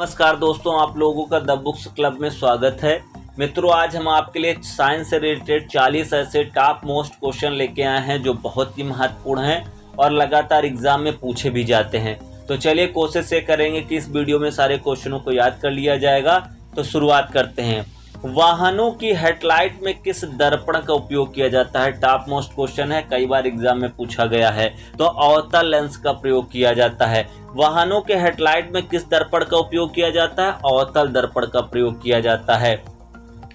नमस्कार दोस्तों, आप लोगों का द बुक्स क्लब में स्वागत है। मित्रों, आज हम आपके लिए साइंस से रिलेटेड 40 ऐसे टॉप मोस्ट क्वेश्चन लेके आए हैं जो बहुत ही महत्वपूर्ण हैं और लगातार एग्जाम में पूछे भी जाते हैं। तो चलिए कोशिश ये करेंगे कि इस वीडियो में सारे क्वेश्चनों को याद कर लिया जाएगा। तो शुरुआत करते हैं। वाहनों की हेडलाइट में किस दर्पण का उपयोग किया जाता है? टॉप मोस्ट क्वेश्चन है, कई बार एग्जाम में पूछा गया है। तो अवतल लेंस का प्रयोग किया जाता है। वाहनों के हेडलाइट में किस दर्पण का उपयोग किया जाता है? अवतल दर्पण का प्रयोग किया जाता है।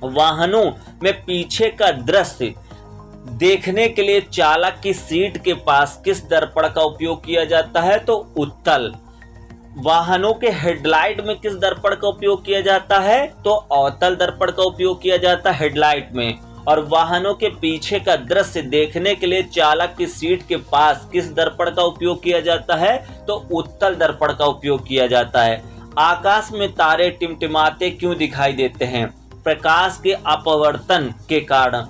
वाहनों में पीछे का दृश्य देखने के लिए चालक की सीट के पास किस दर्पण का उपयोग किया जाता है? तो उत्तल। वाहनों के हेडलाइट में किस दर्पण का उपयोग किया जाता है? तो अवतल दर्पण का उपयोग किया जाता है हेडलाइट में। और वाहनों के पीछे का दृश्य देखने के लिए चालक की सीट के पास किस दर्पण का उपयोग किया जाता है? तो उत्तल दर्पण का उपयोग किया जाता है। आकाश में तारे टिमटिमाते क्यों दिखाई देते हैं? प्रकाश के अपवर्तन के कारण।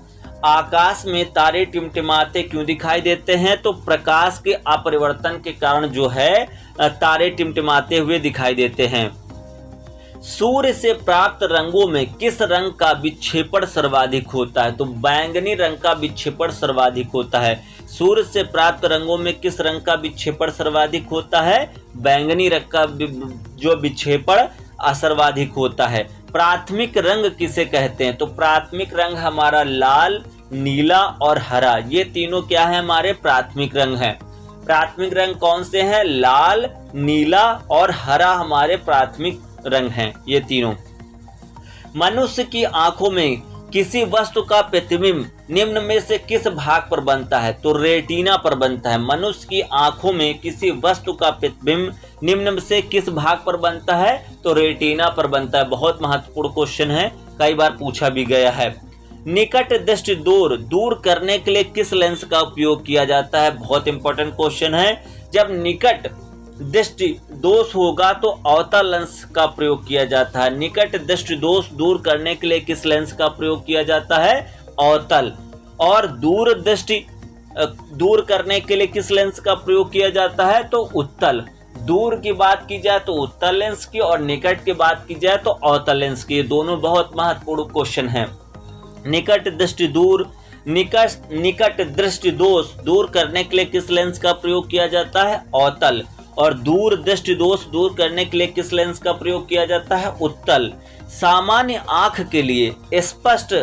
आकाश में तारे टिमटिमाते क्यों दिखाई देते हैं? तो प्रकाश के अपरिवर्तन के कारण जो है तारे टिमटिमाते हुए दिखाई देते हैं। सूर्य से प्राप्त रंगों में किस रंग का विक्षेपण सर्वाधिक होता है? तो बैंगनी रंग का विक्षेपण सर्वाधिक होता है। सूर्य से प्राप्त रंगों में किस रंग का विक्षेपण सर्वाधिक होता है? बैंगनी रंग का जो विक्षेपण सर्वाधिक होता है। प्राथमिक रंग किसे कहते हैं? तो प्राथमिक रंग हमारा लाल, नीला और हरा, ये तीनों क्या है? हमारे प्राथमिक रंग हैं। प्राथमिक रंग कौन से हैं? लाल, नीला और हरा हमारे प्राथमिक रंग हैं, ये तीनों। मनुष्य की आंखों में किसी वस्तु का प्रतिबिंब निम्न में से किस भाग पर बनता है? तो रेटिना पर बनता है। मनुष्य की आंखों में किसी वस्तु का प्रतिबिंब निम्न में से किस भाग पर बनता है? तो रेटिना पर बनता है। बहुत महत्वपूर्ण क्वेश्चन है, कई बार पूछा भी गया है। निकट दृष्टि दूर करने के लिए किस लेंस का उपयोग किया जाता है? बहुत इंपॉर्टेंट क्वेश्चन है। जब निकट दृष्टि दोष होगा तो अवतल लेंस का प्रयोग किया जाता है। निकट दृष्टि दोष दूर करने के लिए किस लेंस का प्रयोग किया जाता है? अवतल। और दूर दृष्टि दूर करने के लिए किस लेंस का प्रयोग किया जाता है? तो उत्तल। दूर की बात की जाए तो उत्तल लेंस की, और निकट की बात की जाए तो अवतल लेंस की। दोनों बहुत महत्वपूर्ण क्वेश्चन हैं। निकट दृष्टि दोष दूर करने के लिए किस लेंस का प्रयोग किया जाता है? अवतल। और दूर दृष्टि दोष दूर करने के लिए किस लेंस का प्रयोग किया जाता है? उत्तल। सामान्य आंख के लिए स्पष्ट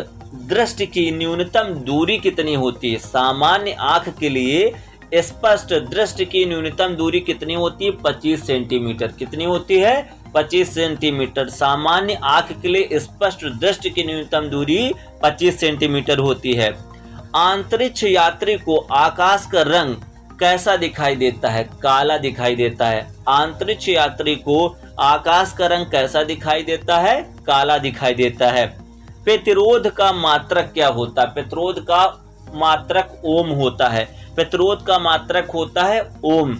दृष्टि की न्यूनतम दूरी कितनी होती है? सामान्य आंख के लिए स्पष्ट दृष्टि की न्यूनतम दूरी कितनी होती है? 25 सेंटीमीटर। कितनी होती है? 25 सेंटीमीटर। सामान्य आंख के लिए स्पष्ट दृष्टि की न्यूनतम दूरी 25 सेंटीमीटर होती है। अंतरिक्ष यात्री को आकाश का रंग कैसा दिखाई देता है? काला दिखाई देता है। अंतरिक्ष यात्री को आकाश का रंग कैसा दिखाई देता है? काला दिखाई देता है। प्रतिरोध का मात्रक क्या होता है? प्रतिरोध का मात्रक ओम होता है। प्रतिरोध का मात्रक होता है ओम।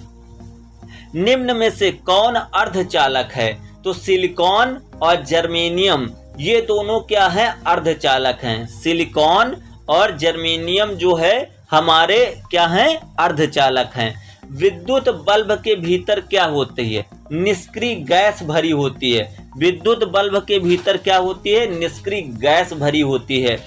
निम्न में से कौन अर्धचालक है? तो सिलिकॉन और जर्मेनियम, ये दोनों क्या है? अर्धचालक हैं। सिलिकॉन और जर्मेनियम जो है हमारे क्या हैं? अर्धचालक हैं। विद्युत बल्ब के भीतर क्या होती है? निष्क्रिय गैस भरी होती है। विद्युत बल्ब के भीतर क्या होती है? निष्क्रिय गैस भरी होती है।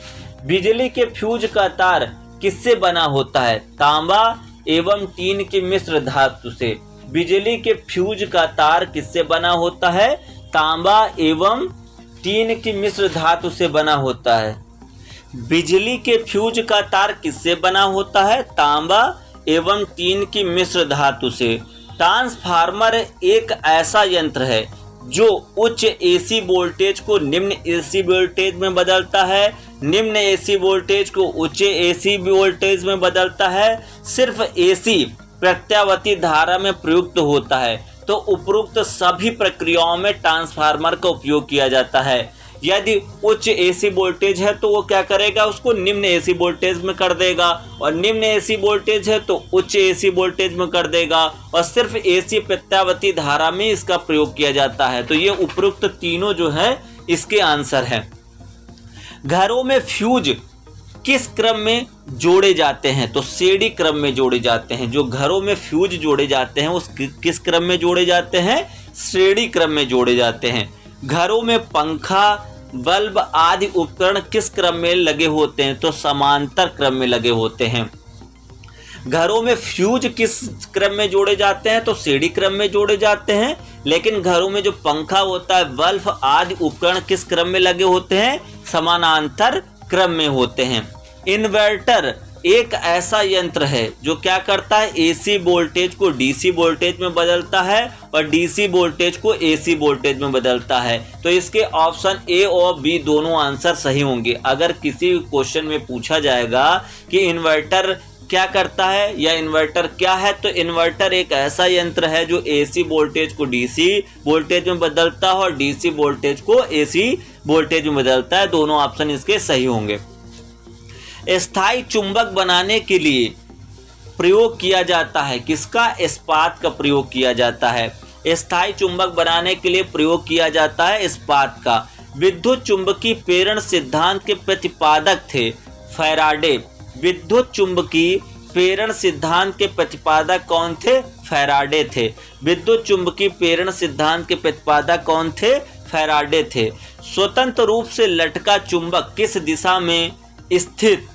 बिजली के फ्यूज का तार किससे बना होता है? तांबा एवं टीन की मिश्र धातु से। बिजली के फ्यूज का तार किससे बना होता है? तांबा एवं टीन की मिश्र धातु से बना होता है। बिजली के फ्यूज का तार किससे बना होता है? तांबा एवं टीन की मिश्र धातु से। ट्रांसफार्मर एक ऐसा यंत्र है जो उच्च एसी वोल्टेज को निम्न एसी वोल्टेज में बदलता है, निम्न एसी वोल्टेज को उच्च एसी वोल्टेज में बदलता है, सिर्फ एसी प्रत्यावर्ती धारा में प्रयुक्त होता है। तो उपरोक्त सभी प्रक्रियाओं में ट्रांसफार्मर का उपयोग किया जाता है। यदि उच्च एसी वोल्टेज है तो वो क्या करेगा? उसको निम्न एसी वोल्टेज में कर देगा, और निम्न एसी वोल्टेज है तो उच्च एसी वोल्टेज में कर देगा, और सिर्फ एसी प्रत्यावर्ती धारा में इसका प्रयोग किया जाता है। तो ये उपरोक्त तीनों जो है इसके आंसर हैं। घरों में फ्यूज किस क्रम में जोड़े जाते हैं? तो सीढ़ी क्रम में जोड़े जाते हैं। जो घरों में फ्यूज जोड़े जाते हैं उस किस क्रम में जोड़े जाते हैं? श्रेणी क्रम में जोड़े जाते हैं। घरों में पंखा, बल्ब आदि उपकरण किस क्रम में लगे होते हैं? तो समांतर क्रम में लगे होते हैं। घरों में फ्यूज किस क्रम में जोड़े जाते हैं? तो श्रेणी क्रम में जोड़े जाते हैं। लेकिन घरों में जो पंखा होता है, बल्ब आदि उपकरण किस क्रम में लगे होते हैं? समानांतर क्रम में होते हैं। इन्वर्टर एक ऐसा यंत्र है जो क्या करता है? एसी वोल्टेज को डीसी वोल्टेज में बदलता है और डीसी वोल्टेज को एसी वोल्टेज में बदलता है। तो इसके ऑप्शन ए और बी दोनों आंसर सही होंगे। अगर किसी क्वेश्चन में पूछा जाएगा कि इन्वर्टर क्या करता है या इन्वर्टर क्या है, तो इन्वर्टर एक ऐसा यंत्र है जो एसी वोल्टेज को डीसी वोल्टेज में बदलता है और डीसी वोल्टेज को एसी वोल्टेज में बदलता है। दोनों ऑप्शन इसके सही होंगे। स्थायी चुंबक बनाने के लिए प्रयोग किया जाता है किसका? इस्पात का प्रयोग किया जाता है। स्थायी चुंबक बनाने के लिए प्रयोग किया जाता है इस्पात का। विद्युत चुंबकीय प्रेरण सिद्धांत के प्रतिपादक थे फैराडे। विद्युत चुंबकीय प्रेरण सिद्धांत के प्रतिपादक कौन थे? फैराडे थे। विद्युत चुंबकीय प्रेरण सिद्धांत के प्रतिपादक कौन थे? फैराडे थे। स्वतंत्र रूप से लटका चुंबक किस दिशा में स्थित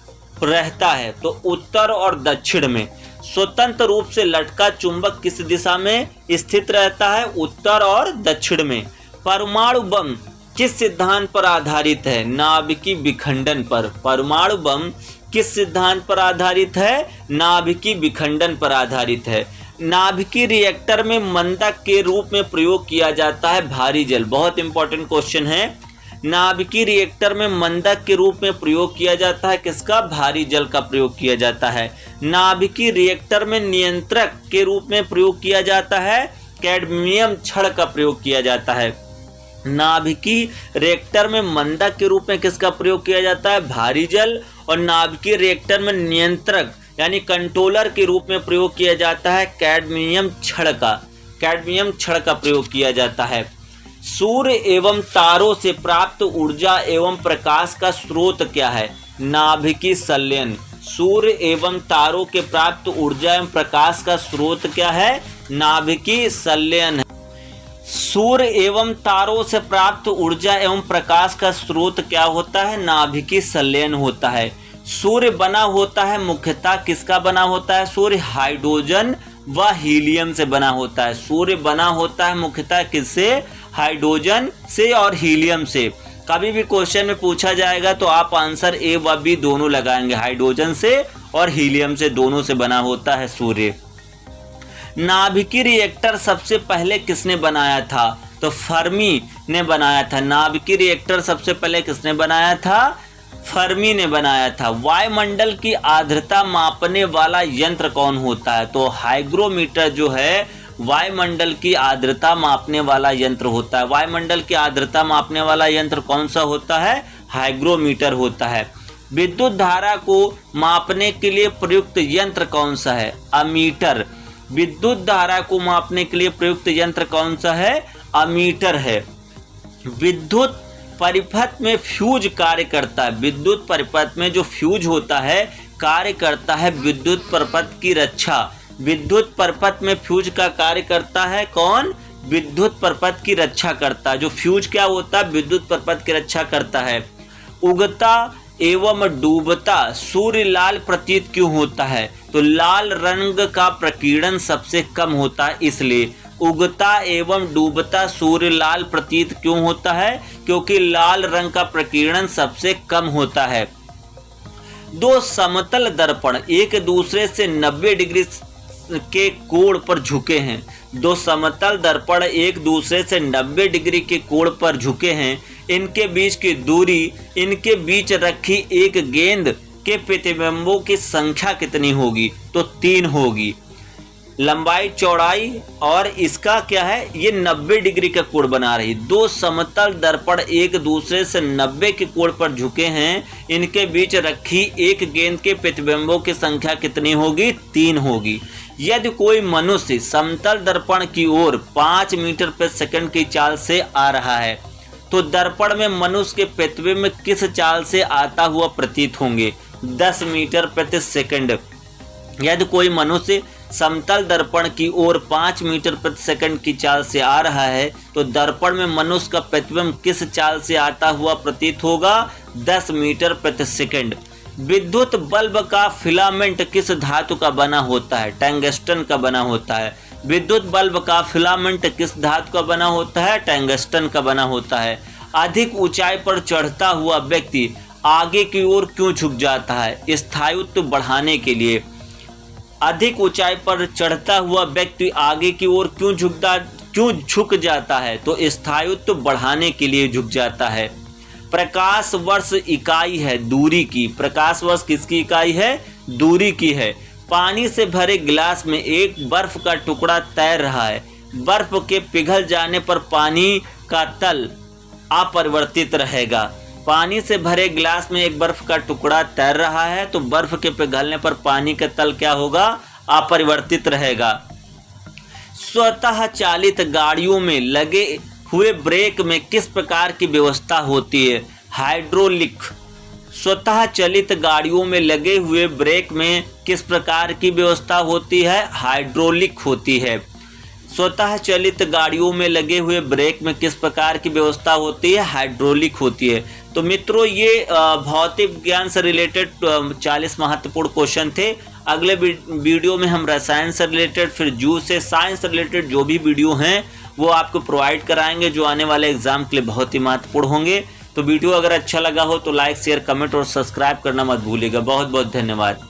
रहता है? तो उत्तर और दक्षिण में। स्वतंत्र रूप से लटका चुंबक किस दिशा में स्थित रहता है? उत्तर और दक्षिण में। परमाणु बम किस सिद्धांत पर आधारित है? नाभिकीय विखंडन पर। परमाणु बम किस सिद्धांत पर आधारित है? नाभिकीय विखंडन पर आधारित है। नाभिकीय रिएक्टर में मंदक के रूप में प्रयोग किया जाता है भारी जल। बहुत इंपॉर्टेंट क्वेश्चन है। नाभिकीय रिएक्टर में मंदक के रूप में प्रयोग किया जाता है किसका? भारी जल का प्रयोग किया जाता है। नाभिकीय रिएक्टर में नियंत्रक के रूप में प्रयोग किया जाता है कैडमियम छड़ का प्रयोग किया जाता है। नाभिकीय रिएक्टर में मंदक के रूप में किसका प्रयोग किया जाता है? भारी जल। और नाभिकीय रिएक्टर में नियंत्रक यानी कंट्रोलर के रूप में प्रयोग किया जाता है कैडमियम छड़ का। कैडमियम छड़ का प्रयोग किया जाता है। सूर्य एवं तारों से प्राप्त ऊर्जा एवं प्रकाश का स्रोत क्या है? नाभिकीय संलयन। सूर्य एवं तारों के प्राप्त ऊर्जा एवं प्रकाश का स्रोत क्या है? नाभिकीय संलयन है। सूर्य एवं तारों से प्राप्त ऊर्जा एवं प्रकाश का स्रोत क्या होता है? नाभिकीय संलयन होता है। सूर्य बना होता है मुख्यतः किसका बना होता है? सूर्य हाइड्रोजन व हीलियम से बना होता है। सूर्य बना होता है मुख्यतः किससे? हाइड्रोजन से और हीलियम से। कभी भी क्वेश्चन में पूछा जाएगा तो आप आंसर ए व बी दोनों लगाएंगे। हाइड्रोजन से और हीलियम से, दोनों से बना होता है सूर्य। नाभिकीय रिएक्टर सबसे पहले किसने बनाया था? तो फर्मी ने बनाया था। नाभिकीय रिएक्टर सबसे पहले किसने बनाया था? फर्मी ने बनाया था। वायुमंडल की आर्द्रता मापने वाला यंत्र कौन होता है? तो हाइग्रोमीटर जो है वायुमंडल की आर्द्रता मापने वाला यंत्र होता है। वायुमंडल की आर्द्रता मापने वाला यंत्र कौन सा होता है? हाइग्रोमीटर होता है। विद्युत धारा को मापने के लिए प्रयुक्त यंत्र कौन सा है? अमीटर। विद्युत धारा को मापने के लिए प्रयुक्त यंत्र कौन सा है? अमीटर है। विद्युत परिपथ में फ्यूज कार्य करता है। विद्युत परिपथ में जो फ्यूज होता है कार्य करता है विद्युत परिपथ की रक्षा। विद्युत परिपथ में फ्यूज का कार्य करता है कौन? विद्युत परिपथ की रक्षा करता है। जो फ्यूज क्या होता है? विद्युत परिपथ की रक्षा करता है। उगता एवं डूबता सूर्य लाल प्रतीत क्यों होता है? तो लाल रंग का प्रकीर्णन सबसे कम होता है, इसलिए उगता एवं डूबता सूर्य लाल प्रतीत क्यों होता है? क्योंकि लाल रंग का प्रकीर्णन सबसे कम होता है। दो समतल दर्पण एक दूसरे से 90 डिग्री के कोण पर झुके हैं। दो समतल दर्पण एक दूसरे से 90 डिग्री के कोण पर झुके हैं। इनके बीच की दूरी, इनके बीच रखी एक गेंद के प्रतिबिंबों की संख्या कितनी होगी? तो 3 होगी। लंबाई चौड़ाई और इसका क्या है? ये 90 डिग्री का कोण बना रही। दो समतल दर्पण एक दूसरे से 90 के कोण पर झुके हैं। इनके बीच रखी एक गेंद के प्रतिबिंबों की संख्या कितनी होगी? 3 होगी। यदि कोई मनुष्य समतल दर्पण की ओर 5 मीटर प्रति सेकंड की चाल से आ रहा है तो दर्पण में मनुष्य के प्रतिबिंब किस चाल से आता हुआ प्रतीत होंगे? 10 मीटर प्रति सेकंड। यदि कोई मनुष्य समतल दर्पण की ओर 5 मीटर प्रति सेकंड की चाल से आ रहा है तो दर्पण में मनुष्य का प्रतिबिंब किस चाल से आता हुआ प्रतीत होगा? 10 मीटर प्रति सेकंड। विद्युत बल्ब का फिलामेंट किस धातु का बना होता है? टंगस्टन का बना होता है। विद्युत बल्ब का फिलामेंट किस धातु का बना होता है? टंगस्टन का बना होता है। अधिक ऊंचाई पर चढ़ता हुआ व्यक्ति आगे की ओर क्यों झुक जाता है? स्थायित्व बढ़ाने के लिए। अधिक ऊंचाई पर चढ़ता हुआ व्यक्ति आगे की ओर क्यों झुक जाता है? तो स्थायित्व बढ़ाने के लिए झुक जाता है। प्रकाश वर्ष इकाई है दूरी की। प्रकाश वर्ष किसकी इकाई है? दूरी की है। पानी से भरे गिलास में एक बर्फ का टुकड़ा तैर रहा है। बर्फ के पिघल जाने पर पानी का तल अपरिवर्तित रहेगा। पानी से भरे गिलास में एक बर्फ का टुकड़ा तैर रहा है तो बर्फ के पिघलने पर पानी का तल क्या होगा? अपरिवर्तित रहेगा। स्वतः चालित गाड़ियों में लगे हुए ब्रेक में किस प्रकार की व्यवस्था होती है? हाइड्रोलिक। स्वतः चलित गाड़ियों में लगे हुए ब्रेक में किस प्रकार की व्यवस्था होती है? हाइड्रोलिक होती है। स्वतः चलित गाड़ियों में लगे हुए ब्रेक में किस प्रकार की व्यवस्था होती है? हाइड्रोलिक होती है। तो मित्रों ये भौतिक विज्ञान से रिलेटेड 40 महत्वपूर्ण क्वेश्चन थे। अगले वीडियो में हम रसायन से रिलेटेड, फिर जू से, साइंस से रिलेटेड जो भी वीडियो हैं वो आपको प्रोवाइड कराएंगे जो आने वाले एग्जाम के लिए बहुत ही महत्वपूर्ण होंगे। तो वीडियो अगर अच्छा लगा हो तो लाइक, शेयर, कमेंट और सब्सक्राइब करना मत भूलिएगा। बहुत बहुत धन्यवाद।